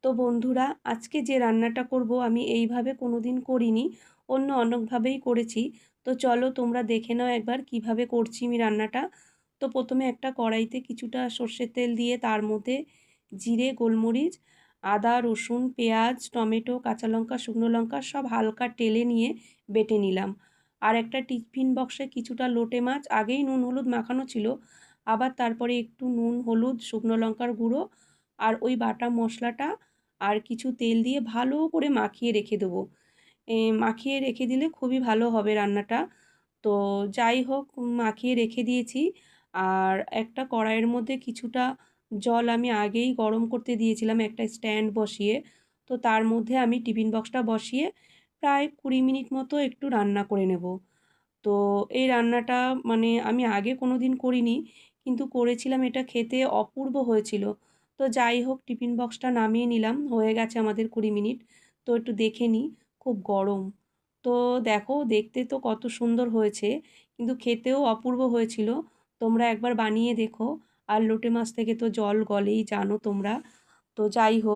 তো বন্ধুরা, আজকে যে রান্নাটা করব আমি এইভাবে কোনোদিন করিনি, অন্যভাবেই করেছি। তো চলো তোমরা দেখে নাও একবার কিভাবে করছি আমি রান্নাটা। তো প্রথমে একটা কড়াইতে কিছুটা সর্ষের তেল দিয়ে তার মধ্যে জিরে, গোলমরিচ, আদা, রসুন, পেঁয়াজ, টমেটো, কাঁচা লঙ্কা, শুকনো লঙ্কা সব হালকা টেলে নিয়ে বেটে নিলাম। আর একটা টিফিন বক্সে কিছুটা লোটে মাছ আগেই নুন হলুদ মাখানো ছিল, আবার তারপরে একটু নুন, হলুদ, শুকনো লঙ্কার গুঁড়ো আর ওই বাটা মশলাটা আর কিছু তেল দিয়ে ভালো করে মাখিয়ে রেখে দেবো। মাখিয়ে রেখে দিলে খুবই ভালো হবে রান্নাটা। তো যাই হোক, মাখিয়ে রেখে দিয়েছি। আর একটা কড়াইয়ের মধ্যে কিছুটা জল আমি আগেই গরম করতে দিয়েছিলাম একটা স্ট্যান্ড বসিয়ে। তো তার মধ্যে আমি টিফিন বক্সটা বসিয়ে প্রায় 20 মিনিট মতো একটু রান্না করে নেব। তো এই রান্নাটা মানে আমি আগে কোনো দিন করিনি, কিন্তু করেছিলাম, এটা খেতে অপূর্ব হয়েছিল। তো যাই হোক, টিফিন বক্সটা নামিয়ে নিলাম, হয়ে গেছে আমাদের 20 মিনিট। তো একটু দেখে নিই, খুব গরম। তো দেখো, দেখতে তো কত সুন্দর হয়েছে, কিন্তু খেতেও অপূর্ব হয়েছিল। তোমরা একবার বানিয়ে দেখো। আর লোটে মাছ থেকে তো জল গলেই, জানো তোমরা। তো যাই হোক,